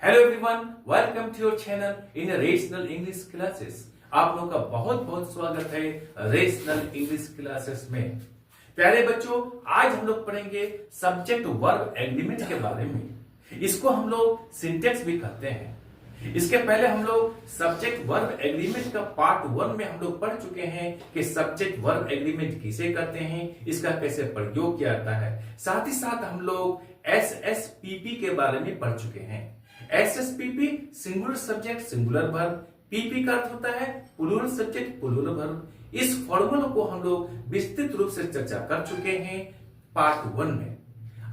Hello everyone, welcome to your channel in rational English classes. आप लोगों का बहुत बहुत स्वागत है रेशनल इंग्लिश क्लासेस में। प्यारे बच्चों, आज हम लोग पढ़ेंगे सब्जेक्ट वर्ब एग्रीमेंट के बारे में। इसको हम लोग सिंटेक्स भी कहते हैं। इसके पहले हम लोग सब्जेक्ट वर्ब एग्रीमेंट का पार्ट 1 में हम लोग पढ़ चुके हैं कि सब्जेक्ट वर्ब एग्रीमेंट किसे कहते हैं, इसका कैसे प्रयोग किया जाता है। साथ ही साथ हम लोग एसएसपीपी के बारे में पढ़ चुके हैं। SSPP singular subject singular verb, PP का अर्थ होता है प्लूरल सब्जेक्ट प्लूरल वर्ब। इस फॉर्मूला को हम लोग विस्तृत रूप से चर्चा कर चुके हैं पार्ट 1 में।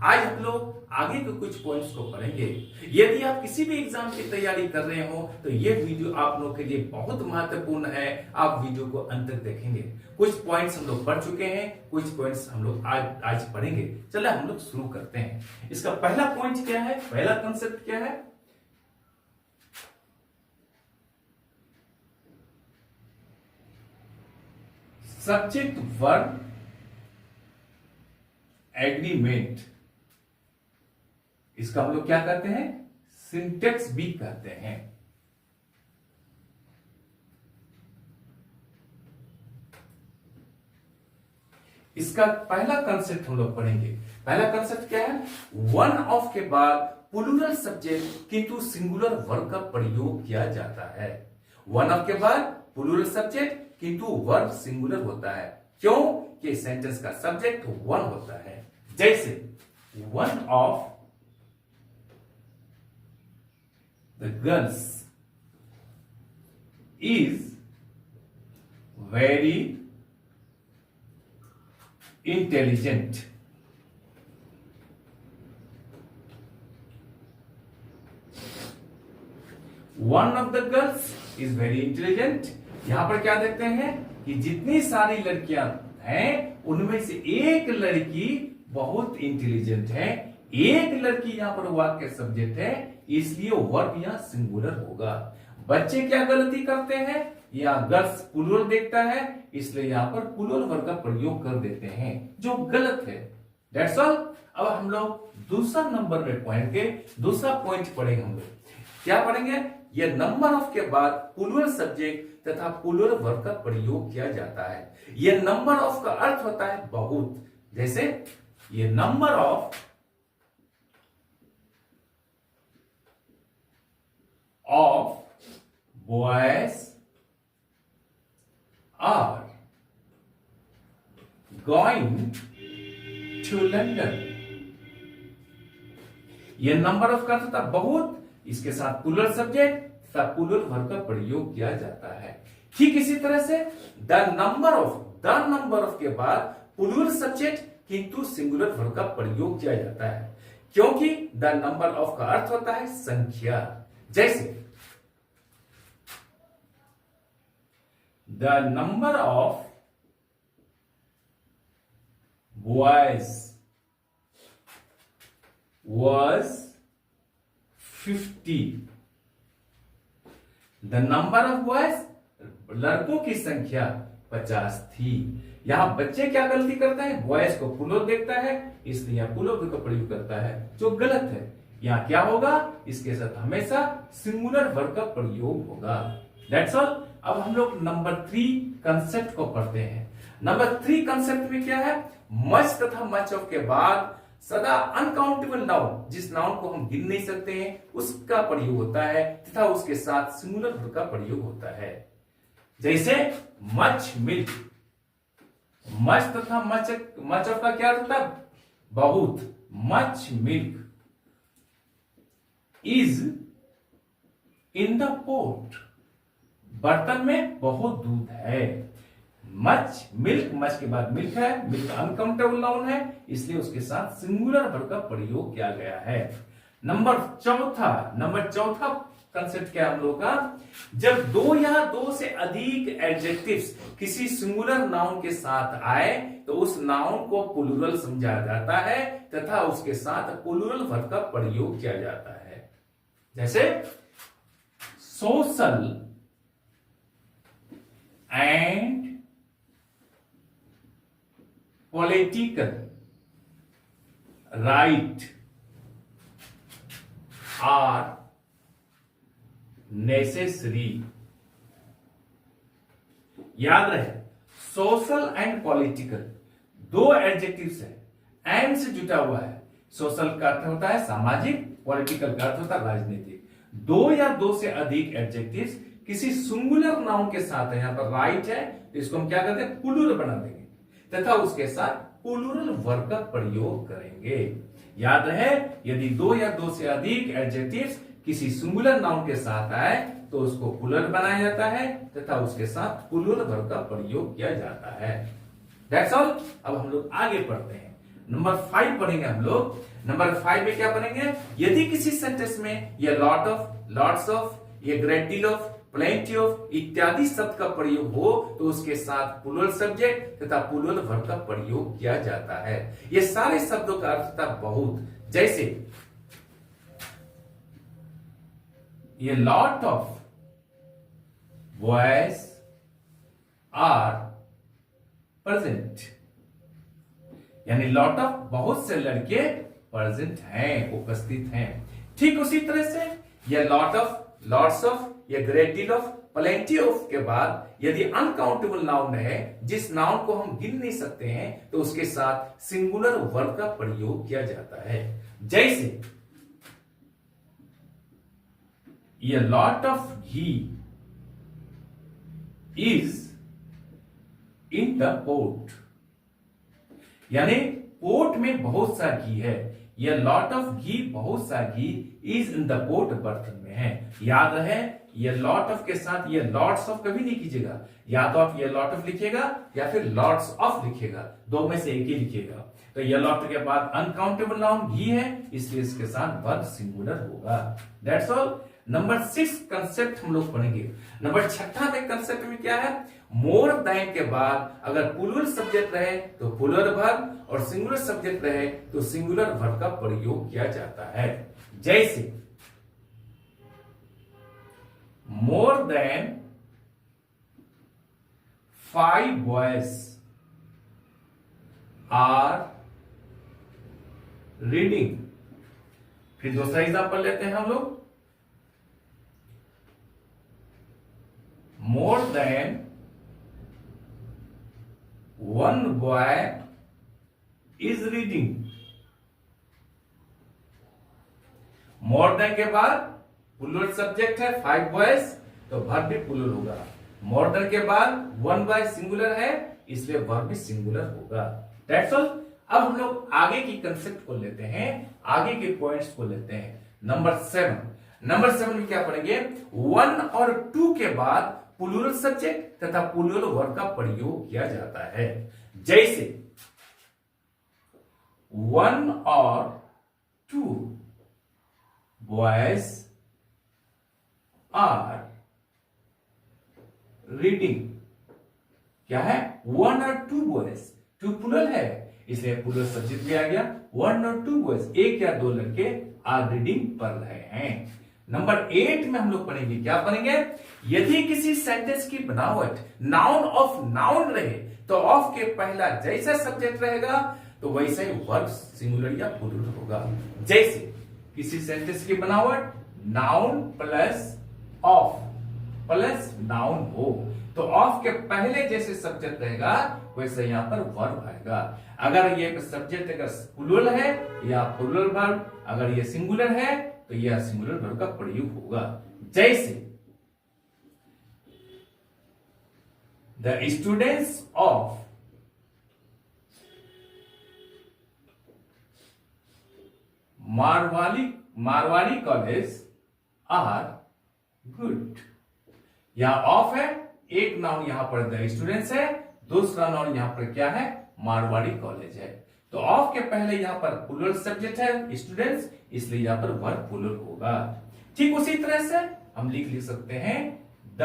आज हम लोग आगे के कुछ पॉइंट्स को पढ़ेंगे। यदि आप किसी भी एग्जाम की तैयारी कर रहे हो तो ये वीडियो आप लोगों के लिए बहुत महत्वपूर्ण है। आप वीडियो को अंत तक देखेंगे। कुछ पॉइंट्स हम लोग पढ़ चुके हैं, कुछ पॉइंट्स हम लोग आज पढ़ेंगे। चलिए हम लोग शुरू करते हैं। इसका पहला पॉइंट क्या है, पहला कंसेप्ट क्या है? सब्जेक्ट वर्ब एग्रीमेंट, इसका हम लोग क्या कहते हैं? सिंटेक्स भी कहते हैं। इसका पहला कंसेप्ट हम लोग पढ़ेंगे। पहला कंसेप्ट क्या है? वन ऑफ के बाद प्लूरल सब्जेक्ट किंतु सिंगुलर वर्ब का प्रयोग किया जाता है। वन ऑफ के बाद प्लूरल सब्जेक्ट किंतु वर्ब सिंगुलर होता है। क्यों? कि सेंटेंस का सब्जेक्ट वन होता है। जैसे one of the girls is very intelligent. One of the girls is very intelligent. यहां पर क्या देखते हैं कि जितनी सारी लड़कियां हैं उनमें से एक लड़की बहुत इंटेलिजेंट है। एक लड़की यहां पर वाक्य सब्जेक्ट है, इसलिए वर्ब यहां सिंगुलर होगा। बच्चे क्या गलती करते हैं? यहां गर्ल्स प्लूरल देखता है, इसलिए यहां पर प्लूरल वर्ब का प्रयोग कर देते हैं, जो गलत है। That's all. अब हम लोग दूसरा नंबर में पढ़ेंगे। दूसरा पॉइंट पढ़ेंगे हम लोग। क्या पढ़ेंगे? यह नंबर ऑफ के बाद प्लूरल सब्जेक्ट तथा प्लूरल वर्ब का प्रयोग किया जाता है। यह नंबर ऑफ का अर्थ होता है बहुत। जैसे ये number of boys are going to London. यह नंबर ऑफ का अर्थ होता है बहुत। इसके साथ प्लूरल सब्जेक्ट तथा प्लूरल वर्ब का प्रयोग किया जाता है। ठीक इसी तरह से द नंबर ऑफ के बाद प्लूरल सब्जेक्ट किंतु सिंगुलर वर्ब का प्रयोग किया जाता है, क्योंकि द नंबर ऑफ का अर्थ होता है संख्या। जैसे the number of boys was 50। The number of boys, लड़कों की संख्या 50 थी। यहां बच्चे क्या गलती करते हैं? बॉयज को प्लूरल देखता है, इसलिए यहां प्लूरल का प्रयोग करता है, जो गलत है। यहां क्या होगा? इसके साथ हमेशा सिंगुलर वर्ब का प्रयोग होगा। That's all. अब हम लोग नंबर 3 कंसेप्ट को पढ़ते हैं। नंबर 3 कंसेप्ट में क्या है? मच तथा मच ऑफ के बाद सदा अनकाउंटेबल नाउन, जिस नाउन को हम गिन नहीं सकते हैं, उसका प्रयोग होता है तथा उसके साथ सिंगुलर वर्ब का प्रयोग होता है। जैसे मच मिल्क। मच तथा मच ऑफ का क्या होता है? बहुत। Much milk is in the pot. बर्तन में बहुत दूध है। मच मिल्क, मच के बाद मिल्क है, मिल्क अनकाउंटेबल नाउन है, इसलिए उसके साथ सिंगुलर वर्ब का प्रयोग किया गया है। नंबर चौथा कंसेप्ट क्या हम लोग का? जब दो या दो से अधिक एडजेक्टिव्स किसी सिंगुलर नाउन के साथ आए तो उस नाउन को प्लूरल समझा जाता है तथा उसके साथ प्लूरल वर्ब का प्रयोग किया जाता है। जैसे social and political right are necessary. याद रहे, सोशल एंड पॉलिटिकल दो एडजेक्टिव्स है, एंड से जुटा हुआ है। सोशल का अर्थ होता है सामाजिक, पॉलिटिकल का अर्थ होता है राजनीतिक। दो या दो से अधिक एडजेक्टिव्स किसी सिंगुलर नाउन के साथ है, यहां पर राइट है तो इसको हम क्या करते हैं, प्लूरल बना देंगे तथा उसके साथ प्लूरल वर्ब का प्रयोग करेंगे। याद रहे, यदि दो या दो से अधिक एडजेक्टिव्स किसी सिंगुलर नाउन के साथ आए तो उसको प्लूरल बनाया जाता है तथा उसके साथ प्लूरल वर्ब का प्रयोग किया जाता है। That's all. अब हम लोग आगे पढ़ते हैं, नंबर 5 पढ़ेंगे हम लोग। नंबर 5 में क्या पढ़ेंगे, यदि किसी सेंटेंस में ये लॉट ऑफ, लॉट्स ऑफ, ये great deal of, plenty of इत्यादि शब्द का प्रयोग हो तो उसके साथ प्लूरल सब्जेक्ट तथा प्लूरल वर्ब का प्रयोग किया जाता है। ये सारे शब्दों का अर्थ था बहुत, जैसे ये lot of boys are present, यानी लॉट ऑफ बहुत से लड़के प्रेजेंट हैं, उपस्थित हैं। ठीक उसी तरह से ये लॉट ऑफ, लॉट्स ऑफ, ये great deal of, plenty of के बाद यदि अनकाउंटेबल नाउन है, जिस नाउन को हम गिन नहीं सकते हैं, तो उसके साथ सिंगुलर वर्ब का प्रयोग किया जाता है। जैसे ये lot of ghee is in the pot, यानी पोट में बहुत सा घी है। ये लॉट ऑफ घी, बहुत सा घी, इज इन द पोट, बर्तन में है। याद रहे, ये लॉट ऑफ के साथ ये लॉट्स ऑफ कभी नहीं कीजिएगा, या तो आप ये लॉट ऑफ लिखिएगा या फिर लॉट्स ऑफ लिखिएगा, दो में से एक ही लिखिएगा। तो ये लॉट के बाद अनकाउंटेबल नाउन घी है, इसलिए इसके साथ वर्ब सिंगुलर होगा। That's all. नंबर 6 कंसेप्ट हम लोग पढ़ेंगे। नंबर 6 में कंसेप्ट में क्या है, मोर देन के बाद अगर प्लूरल सब्जेक्ट रहे तो प्लूरल वर्ब और सिंगुलर सब्जेक्ट रहे तो सिंगुलर वर्ब का प्रयोग किया जाता है। जैसे more than 5 boys are reading. फिर दूसरा एग्जांपल लेते हैं हम लोग, more than 1 boy is reading. More than के बाद प्लूरल सब्जेक्ट है 5 बॉयज, तो वर्ब भी प्लूरल होगा। मोर देन के बाद 1 बॉय सिंगुलर है, इसलिए वर्ब भी सिंगुलर होगा। That's all. अब हम लोग आगे की कंसेप्ट को लेते हैं, आगे के पॉइंट्स को लेते हैं। नंबर 7, नंबर 7 में क्या पढ़ेंगे, 1 और 2 के बाद प्लूरल सब्जेक्ट तथा प्लूरल वर्ब का प्रयोग किया जाता है। जैसे 1 और 2 बॉयज आर रीडिंग। क्या है, 1 और 2 बॉयज, 2 प्लूरल है इसलिए प्लूरल सब्जेक्ट भी आ गया। 1 और 2 बॉयज, एक या दो लड़के आर रीडिंग पढ़ रहे हैं। नंबर 8 में हम लोग पढ़ेंगे, क्या पढ़ेंगे, यदि किसी सेंटेंस की बनावट नाउन ऑफ नाउन रहे तो ऑफ के पहला जैसा सब्जेक्ट रहेगा तो वैसा ही वर्ब सिंगुलर या प्लूरल होगा। जैसे किसी सेंटेंस की बनावट noun plus of plus noun हो तो ऑफ के पहले जैसे सब्जेक्ट रहेगा वैसे यहां पर वर्ब आएगा। अगर ये सब्जेक्ट अगर प्लूरल है या प्लूरल वर्ब, अगर ये सिंगुलर है तो यह सिंगुलर वर्ब का प्रयोग होगा। जैसे the students of Marwari college are good. यहां ऑफ है, एक नाउन यहां पर द स्टूडेंट्स है, दूसरा नाउन यहां पर क्या है, मारवाड़ी कॉलेज है। तो ऑफ के पहले यहां पर प्लूरल सब्जेक्ट है स्टूडेंट्स, इसलिए यहां पर वर्ब प्लूरल होगा। ठीक उसी तरह से हम लिख सकते हैं the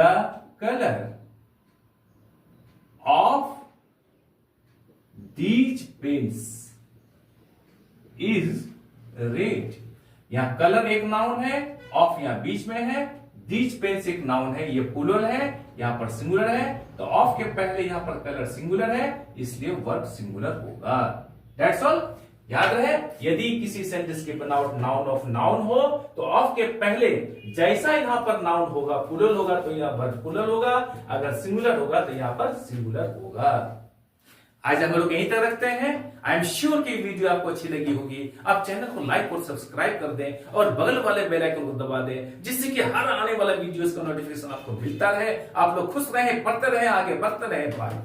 colour of these pens is red. यहां कलर एक नाउन है, ऑफ यहां बीच में है, दीज पेन्स एक नाउन है, ये प्लूरल है, यहां पर सिंगुलर है, तो ऑफ के पहले यहां पर कलर सिंगुलर है इसलिए वर्ब सिंगुलर होगा। That's all. याद रहे, यदि किसी सेंटेंस की बनावट नाउन ऑफ नाउन हो तो ऑफ के पहले जैसा यहां पर नाउन होगा प्लूरल होगा तो यहां पर प्लूरल होगा, अगर सिंगुलर होगा तो यहां पर सिंगुलर होगा। आज हम लोग यहीं तक रखते हैं। आई एम श्योर कि वीडियो आपको अच्छी लगी होगी। आप चैनल को लाइक और सब्सक्राइब कर दें और बगल वाले बेल आइकन को दबा दें, जिससे कि हर आने वाला वीडियोस का नोटिफिकेशन आपको मिलता रहे। आप लोग खुश रहें, पढ़ते रहें, आगे बढ़ते रहें। बाय।